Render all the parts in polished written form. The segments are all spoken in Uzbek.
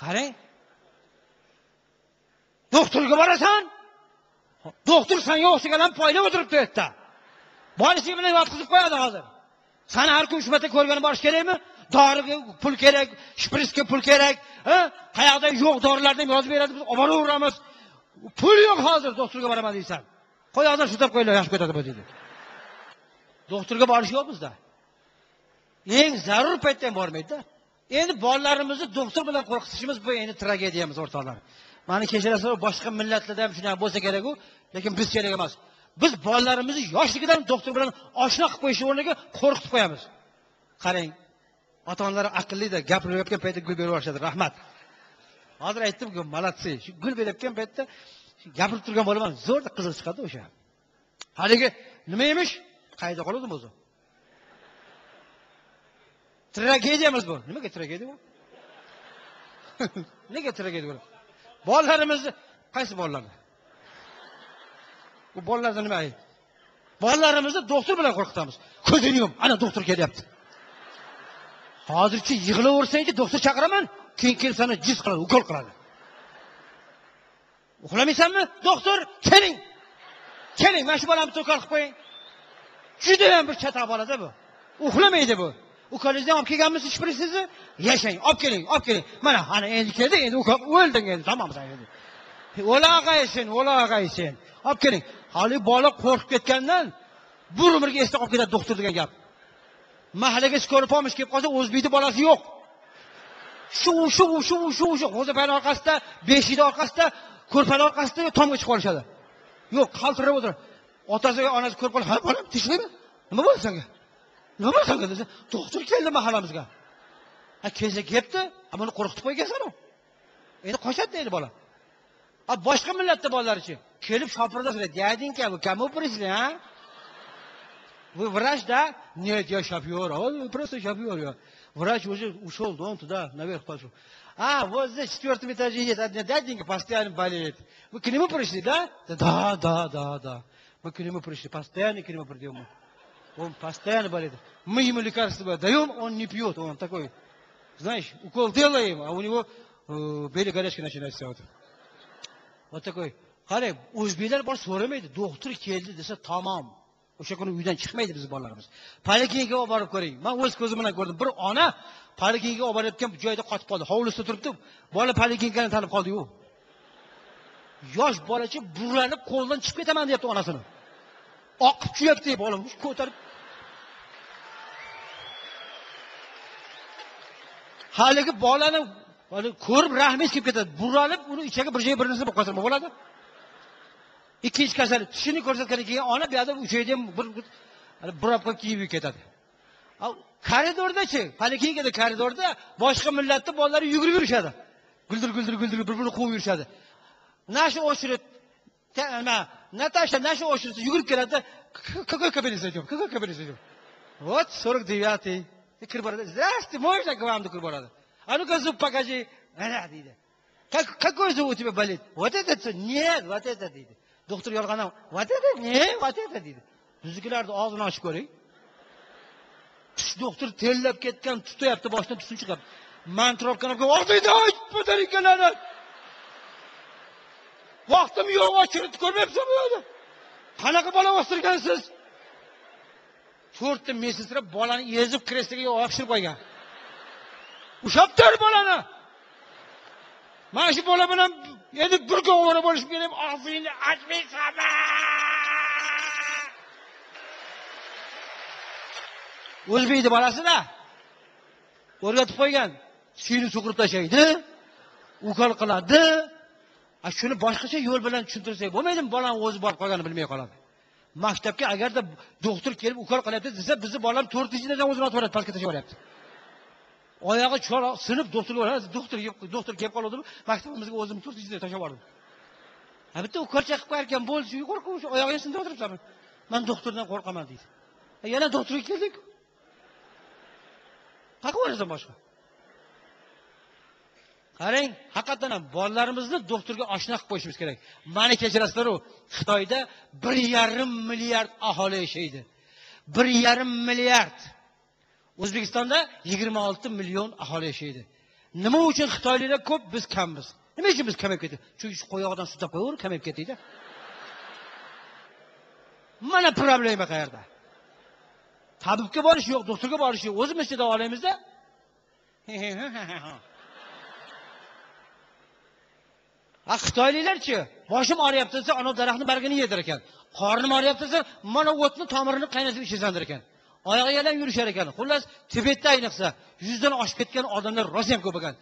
Qarang. Doktorga borasan. Doktor senga o'xshaganlar poylab o'tiribdi u yerda. Bolasi bilan yotqizib qo'yadi hozir. Sen har kun hushmatga ko'rgani borish kerakmi? Doriga pul kerak, shprisga pul kerak, qayoqda yo'q dorilarni yozib beradi, biz olib boraveramiz. Pul yo'q hozir, doktorga boraman deysan. Qo'y hozir shu deb qo'ylar, yaxshi ketadi bu deydi. Doktorga borish yo'q bizda. Eng zarur paytda ham bormaydi-da. Endi bolalarimizni doktor bilan qo'rqitishimiz bu endi tragediyamiz o'rtoqlar. Mani kechirasizlar, boshqa millatlarda ham shunday bo'lsa kerak-ku, lekin biz kerak emas. Biz bolalarimizni yoshligidan doktor bilan oshna qilib qo'yish o'rniga qo'rqitib qo'yamiz. Qarang, ota-onalar aqlli-da, gapirayotgan paytda gul berib yuborishadi. Rahmat. Hozir aytdim-ku, malatsi. Shu gul berayotgan paytda gapirib turgan bo'laman, zo'rda qizil chiqadi o'sha. Haligi nima emish? Qayda qoladi o'zi? Tragediyamiz bu. Nimaga tragediya bu? Nega tragediya bu? Bolalarimizni qaysi bolalarni? Bu bolalardan nima ayt? Bolalarimizni doktor bilan qo'rqitamiz. Ko'zini yum, ana doktor kelyapti. Hozircha yig'laversangchi doktor chaqiraman, keyin kelib seni jiz qiladi, ukol qiladi. Uxlamaysanmi? Doktor, keling. Keling, mana shu bolamni ukol qilib qo'ying. Juda ham bir chatoq bolada bu. Uxlamaydi bu. Ukolingizni olib kelganmisiz, shprinsizni? Yashang, olib keling, olib keling. Mana, ana endi keldi, endi ukol o'lding endi, tamom endi. O'lag'aysin. Olib keling. Hali bola qo'rqib ketgandan bir umrga esda qolib ketadi doktor degan gap. Mahallaga sko'rpomish kelib qolsa, o'zbekni bolasi yo'q. Shu. G'o'zapaning orqasida, beshikning orqasida, ko'rpaning orqasida tomga chiqib olishadi. Yo'q, qaltirab o'tiradi. Otasiga, onasi ko'rib qolib, "Ha, bolam, tinchlikmi? Nima bo'ldi senga? Nima bo'ldi senga?" desa, "Doktor keldi mahallamizga." Ha, kelsa kelibdi, buni qo'rqitib qo'ygansan-ku. Endi qochadi deydi bola. Boshqa millatda bolalarchi kelib shopirda so'raydi, "Дяденька, вы кому пришли, а? Вы врач, да?" "Нет, я шофер". "Он просто шофер, я. Врач уже ушел, он туда наверх пошел". "А, вот здесь в 4-м этаже есть один дяденька, постоянно болеет. Вы к нему пришли, да?" "Да. Мы к нему пришли, постоянно к нему придем. Он постоянно болеет. Мы ему лекарства даем, он не пьет, он такой, знаешь, укол делаем, а у него белые горячки начинаются вот. Вот такой. Qarang, o'zbeklar bor so'ramaydi, doktor keldi desa tamom. O'sha kuni uydan chiqmaydi biz bolalarimiz. Poliklinikaga olib borib ko'ring. Men o'z ko'zim bilan ko'rdim. Bir ona poliklinikaga olib borayotgan joyda qotib qoldi. Hovlisida turibdi. Bola poliklinikani tanib qoldi-yu. Yosh bolachi burlanib qo'ldan chiqib ketaman deyapti onasini. Oqib kuyapti bolam, ko'tarib. Haligi bolani ko'rib rahmingiz kelib ketadi. Buralib, uni ichiga bir joyga bir narsa bo'lib qolsa bo'ladi. Ikkinchi kasal tishini ko'rsatgandan keyin ona bu yerda uchayda bir hafta kiyib ketadi. Koridordachi, poliklinikada koridorda boshqa millatda bolalar yugurib yurishadi. Guldir bir-birini quvib yurishadi. Nashi o'shirib, Natasha nashi o'shirib yugurib keladi. Какой кабинет зайдем? Вот 49-й. Kirib boradi. "Здравствуйте, можно к вам?" deb kirib boradi. "А ну-ка зуб покажи." Ana deydi. "Какой зуб у тебя болит?" "Вот этот". "Нет, вот это" deydi. Doktor yolg'onam, "Вот это, не, вот это" deydi. Biznikilarni og'zini ochib ko'ring. Tish doktor tellab ketgan, tutayapti, boshdan tusun chiqadi. Men trobkani olib, "Og'zingni och, putarikalarni." Vaqtim yo'q, ochirib ko'rmayapsan bu yerda. Qanaqa bola o'stirgansiz? 4 mesetsra bolani ezib kresliga olib qo'ygan. Ushab-tur bolani. Mana shu bola bilan endi bir ovora bo'lishib kelayim, og'zingni ochmaysanmi? O'zbekni bolasida o'rgatib qo'ygan. Tishini suqirib tashlaydi, ukol qiladi. Shuni boshqacha yo'l bilan tushuntirsak bo'lmaydimi? Bolam o'zi borib qolganini bilmay qoladi. Maktabga agarda doktor kelib ukol qilyapti desa, bizni bolam 4-chidan o'zini otib yuboradi, pastga tashlab yuboryapti. Oyog'i choroq sinib doktor kelib qoldi. Maktabimizga o'zim 4-chidan tashlab yubordim. Bitta ukol chaqib qo'yarkan bo'lsa, qo'rqib oyog'iga sinib o'tiribsan. Men doktordan qo'rqaman deydi. Yana doktorga keldik. Qaqa o'rasan boshqa. Qarang, haqiqatan ham bolalarimizni doktorga oshna qilib qo'yishimiz kerak. Meni kechirasizlar-ku, Xitoyda 1,5 milliard aholi yashaydi. 1,5 milliard. O'zbekistonda 26 million aholi yashaydi. Nima uchun Xitoyliklar ko'p, biz kammiz? Nima uchun biz kamayib ketdik? Chunki shu qo'yog'idan suv topib qo'yaver, kamayib ketdik-da. Mana problema qayerda? Tabibga borish yo'q, doktorga borish yo'q. O'zimiz chida olamizda. Xitoyliklarchi, boshim og'riyapti desa, ana daraxtning bargini yedir ekan. Qornim og'riyapti desa, mana o'tni tomirini qaynatib ichizandir ekan. Oyog'i yalang yurishar ekan. Xullas, Tibetda ayniqsa 100 dan oshib ketgan odamlar rosa ham ko'p ekan.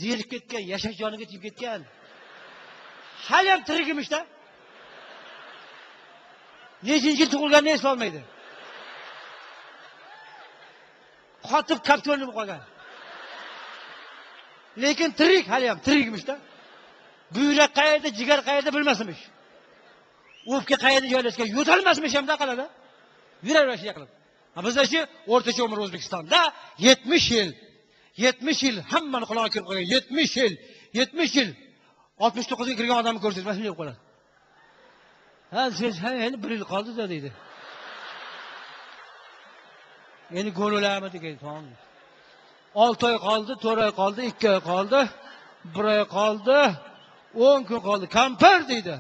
Zerikib ketgan, yashash joniga tegib ketgan. Hali ham tirik emishda. Nechinchi yil tug'ilganini eslolmaydi. Qotib kaptolib qolgan. Lekin tirik, hali ham tirik emishda. Buyrak qayerda, jigar qayerda bilmasmish. O'pka qayerda joylashgan, yo'talmasmish ham da qiladi. Yuraverishga qilib. Bizda shu o'rtacha umr O'zbekistonda 70 yil. 70 yil hammani quloqiga kirib qolgan. 70 yil. 70 yil. 69 ga kirgan odamni ko'rsangiz, mana shunday qoladi. Ha, siz endi 1 yil qoldi-da deydi. Endi go'lolami degan tamom. 6 oy qoldi, 4 oy qoldi, 2 oy qoldi, 1 oy qoldi, 10 kun qoldi. Kampir deydi.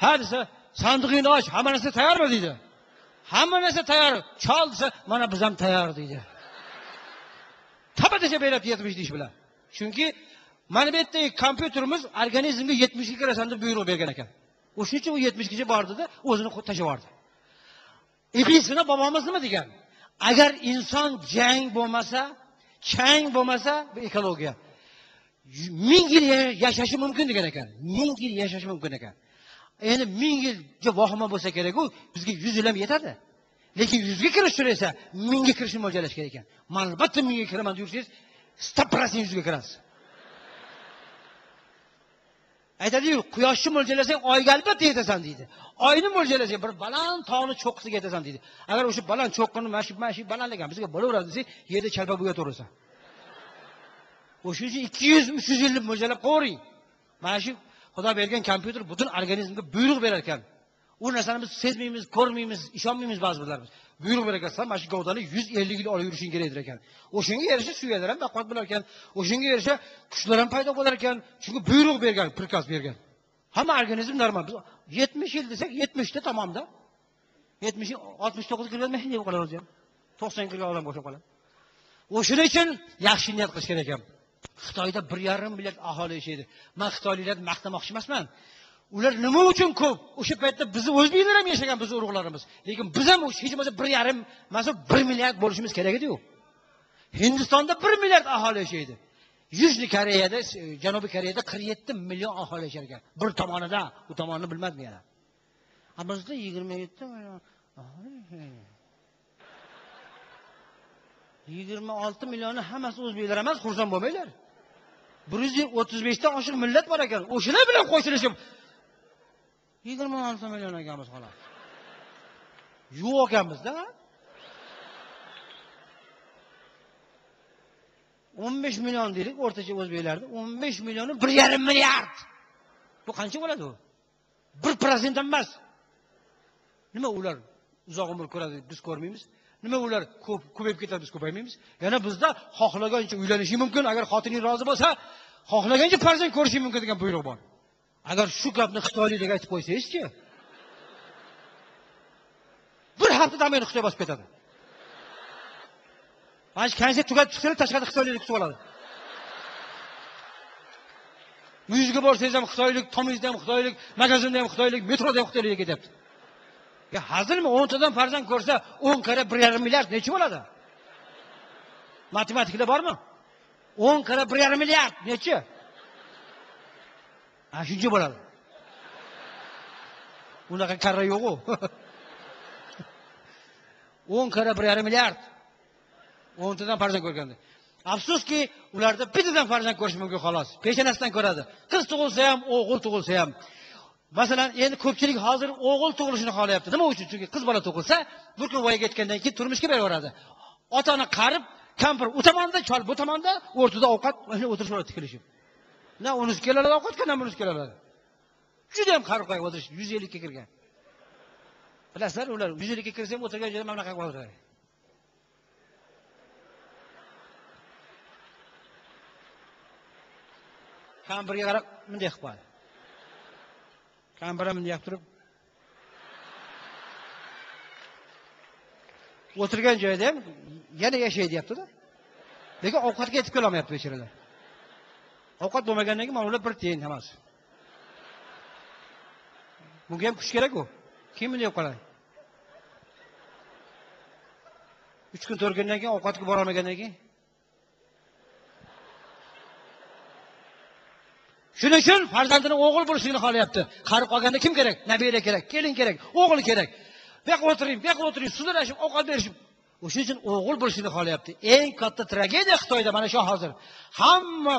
Harisi sandig'ini och, hamma narsa tayyormi deydi. Hamma narsa tayyor. Chol desa, mana biz ham tayyor deydi. Tabatcha berib yetmish deyish bilan. Chunki mana bu yerdagi kompyuterimiz organizmga 70 ga kirasan deb buyruq bergan ekan. O'shuning uchun u 70 gacha bordi-da, o'zini tashlab yubordi. Iblisni bobomiz nima degan? Agar inson jang bo'lmasa, chang bo'lmasa, bu ekologiya 1000 yil yashashi mumkin degan ekan. 1000 yil yashashi mumkin ekan. Endi 1000 yilga vahima bo'lsa kerak-ku, bizga 100 yil ham yetadi. Lekin 100 ga kirish uchun esa 1000 ga kirishni mo'ljalash kerak ekan. Men albatta 1000 ga kiraman deysiz, 100% 100 ga kirasiz. Aytadi-yu, quyoshni mo'ljalasang oyga albatta yetasan deydi. Oyni mo'ljalasang bir baland tog'ni cho'qqisiga yetasan deydi. Agar o'sha baland cho'qqini mashi balandlagan bizga bo'laveradi desa, yerda chalpa bo'ya to'rasan. O'shuning uchun 200-300 yillik mo'ljallab qo'ying. Mana shu Xudo bergan kompyuter butun organizmga buyruq berar ekan. U narsani biz sezmaymiz, ko'rmaymiz, ishonmaymiz ba'zi birlarimiz. Buyruq berar ekan, mana shu govdani 150 yil olib yurishing kerak ekan. O'shanga erisha suyadlar ham baqvat bo'lar ekan. O'shanga erisha qushlar ham paydo bo'lar ekan. Chunki buyruq bergan, prikaz bergan. Hamma organizm normal. Biz 70 yil desak 70 ta tamomda. 70 69 kirganman deb qolamiz ham. 90 kirgan odam bo'shab qoladi. O'shuning uchun yaxshi niyat qilish kerak ekan. Xitoyda 1,5 milliard aholi yashaydi. Men xitoyliklarni maqtamoqchi emasman. Ular nima uchun ko'p? O'sha paytda bizni o'zbeklar ham yashagan biz urug'larimiz. Lekin biz ham hech bo'lmasa 1,5, mana 1 milliard bo'lishimiz kerak edi-ku. Hindistonda 1 milliard aholi yashaydi. Yužniy Koreyada, Janubiy Koreyada 47 million aholi yashar ekan. Bir tomonida, u tomonni bilmadim yana. Bizda 27 million aholi yashaydi. 26 millioni hammasi o'zbeklar emas, xursand bo'lmanglar. 135 dan oshiq millat bor ekan. O'shalar bilan qo'shilishib 26 million ekanmiz xolos. Yo'q ekanmiz-da. 15 million deylik o'rtacha o'zbeklarda. 15 millioni 1,5 milliard. Bu qancha bo'ladi u? 1% emas. Nima ular uzoq umr ko'radi, biz ko'rmaymiz? Nima ular ko'payib ketadi, biz ko'paymaymiz? Yana bizda xohlagancha uylanishi mumkin, agar xotining rozi bo'lsa, xohlagancha farzand ko'rishi mumkin degan buyruq bor. Agar shu gapni xitoyliklarga aytib qo'ysangiz-chi, bir haftadan meni Xitoy bosib ketadi. Mana konsert tugatib chiqsalar, tashqarida xitoylik kutib oladi. Uyingizga borsangiz ham xitoylik, tomingizda ham xitoylik, magazinda ham xitoylik, metroda ham xitoylik ketyapti. Ya hazilmi 10 tadan farzand ko'rsa 10 kara 1,5 milliard necha bo'ladi? Matematikada bormi? 10 kara 1,5 milliard necha? Shuncha bo'ladi. Unaqa karra yo'q-ku. 10 kara 1,5 milliard. 10 tadan farzand ko'rganda. Afsuski, ularda bittadan farzand ko'rish mumkin xolos. Peshonasidan ko'radi. Qiz tug'ilsa ham, o'g'il tug'ilsa ham. Masalan, endi ko'pchilik hozir o'g'il tug'ilishini xohlayapti. Nima uchun? Chunki qiz bola tug'ilsa, bir kun voyaga yetgandan keyin turmushga beraveradi. Ota-ona qarib, kampir u tomonda, chol bu tomonda, o'rtada ovqat, o'tirishib tikilishib. Na unisi keladi ovqatga, na bunisi keladi. Juda ham qarib qo'yib o'tirish 150 ga kirgan. Bilasizlar, ular 150 ga kirsa ham o'tirgan joyda mana qilib o'tiradi. Kampirga qarab bunday qilib qo'yadi. Kampir ham bunday turib o'tirgan joyida ham yana yashaydi deyapti-da. Lekin ovqatga yetib kela olmayapti bechoralar. Ovqat bo'lmagandan keyin mana ular bir tiyin hammasi. Bunga ham kuch kerak-ku. Kim bunday qiladi? 3 kun 4 kundan keyin ovqatga bora olmagandan keyin shuning uchun farzandini o'g'il bo'lishini xohlayapti. Qarib qolganda kim kerak? Nabira kerak, kelin kerak, o'g'il kerak. Bu yoqqa o'tiring, sudrashib, ovqat berishib. O'shuning uchun o'g'il bo'lishini xohlayapti. Eng katta tragediya Xitoyda mana shu hozir. Hamma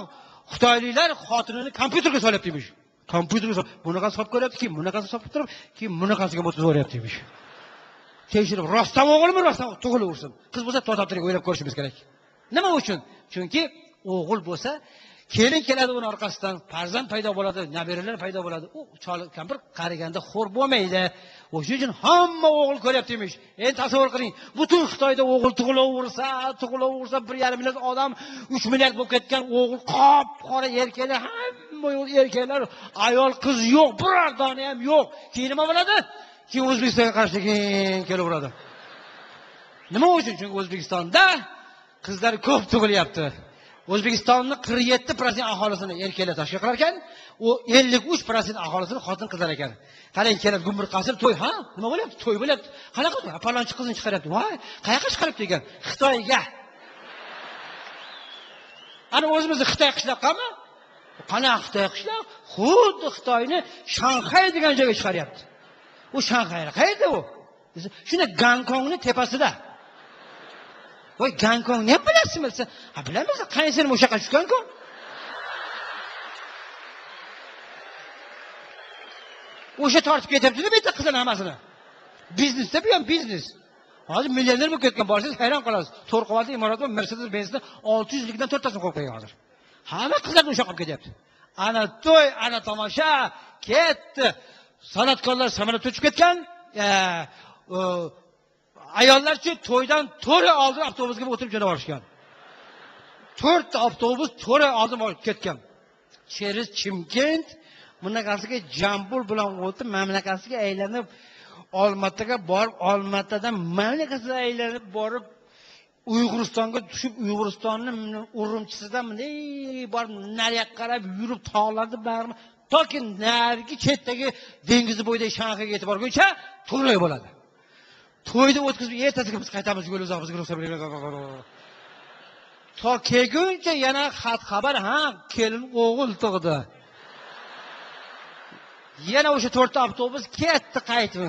xitoyliklar xotinini kompyuterga solyapti emish. Kompyuterga bunaqasi solib ko'ryapti, kim bunaqasi solib turib, kim bunaqasiga o'tkazaveryapti emish. Tekshirib, rostdan o'g'ilmi, rostdan tug'ilaversin. Qiz bo'lsa to'xtatib o'ylab ko'rishimiz kerak. Nima uchun? Chunki o'g'il bo'lsa, kelin keladi uning orqasidan, farzand paydo bo'ladi, nabiralar paydo bo'ladi. U chol kampir qariganda xo'r bo'lmaydi. O'shuning uchun hamma o'g'il ko'ryapti emish. Endi tasavvur qiling, butun Xitoyda o'g'il tug'ilaversa, 1,5 milliard odam, 3 milliard bo'lib ketgan o'g'il qop-qora erkaklar, hamma erkaklar, ayol qiz yo'q, biror dona ham yo'q. Keyin nima bo'ladi? Keyin O'zbekistonga qarshi kelaveradi. Nima uchun? Chunki O'zbekistonda qizlar ko'p tug'ilyapti. O'zbekistonning 47% aholisini erkaklar tashkil qilar ekan, u 53% aholisini xotin qizlar ekan. Qarang, keladi gumbur qasr to'y, ha? Nima bo'lyapti? To'y bo'lyapti. Qanaqa to'y? Palonchi qizni chiqaryapti. Voy, qayoqqa chiqaryapti ekan? Xitoyga. Ana o'zimizni Xitoy qishloqqami? Qanaqa Xitoy qishloq? Xuddi Xitoyni Shanxay degan joyga chiqaryapti. U Shanxay qayerda u? Shuna Gonkongning tepasida. Voy, Gonkongni ham bilasizmi? Ha, bilamiz. Qaysining o'sha yoqqa tushgan-ku? O'sha tortib ketyapti-da bitta qizlar hammasini. Biznesda bu ham biznes. Hozir millioner bo'lib ketgan borsangiz hayron qolasiz. 4 qavatli imorat va Mercedes-Benz'ni 600 likdan 4 tasini qo'yib qo'ygan hozir. Hamma qizlar o'sha yoqqa ketyapti. Ana to'y, ana tomosha ketdi. San'atkorlar samolyotga uchib ketgan. Ayollarchi to'ydan 4 oy oldin avtobusga o'tirib jo'nab olishgan. 4 ta avtobus 4 oy oldin ketgan. Cheris Chimkent bunaqasiga Jambul bilan o'tib, mamlakatiga aylanib, Olmataga borib, Olmatadan mamlakatiga aylanib borib, Uyg'uristonga tushib, Uyg'uristonning Urumchisidan bunday borib, nariyoqqa qarab yurib, tog'larni bag'rima toki narigi chetdagi dengiz bo'yidagi Shanxayga yetib borguncha to'y bo'ladi. To'yni o'tkazib, ertasiga biz qaytamiz, yo'l uzoqmizga ruxsat bering. To kelguncha yana xat xabar, ha, kelin o'g'il tug'di. Yana o'sha 4 ta avtobus ketdi, qaytdi.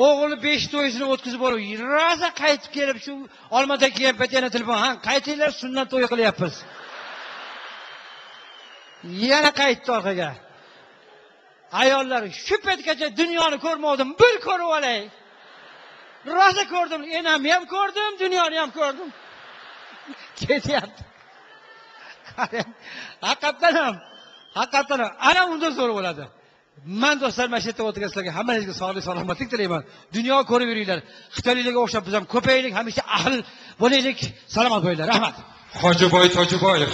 O'g'li 5 to'yisini o'tkazib olib, rosa qaytib kelib shu Olmataga kelib yana telefon, ha, qaytinglar, sunnat to'y qilyapmiz. Yana qaytdi orqaga. Ayollar shu paytgacha dunyoni ko'rmadim, bir ko'rib olay. Rosa ko'rdim, enamni ham ko'rdim, dunyoni ham ko'rdim. Ketyapti. Haqiqatan ham. Ana undan zo'r bo'ladi. Men do'stlar, mana shu yerda o'tirgan sizlarga hammangizga sog'lik, salomatlik tilayman. Dunyo ko'rib yuringlar. Xitoyliklarga o'xshab biz ham ko'paylik, hamisha ahil bo'laylik. Salomat bo'linglar. Rahmat. Hojiboy Tojiboyev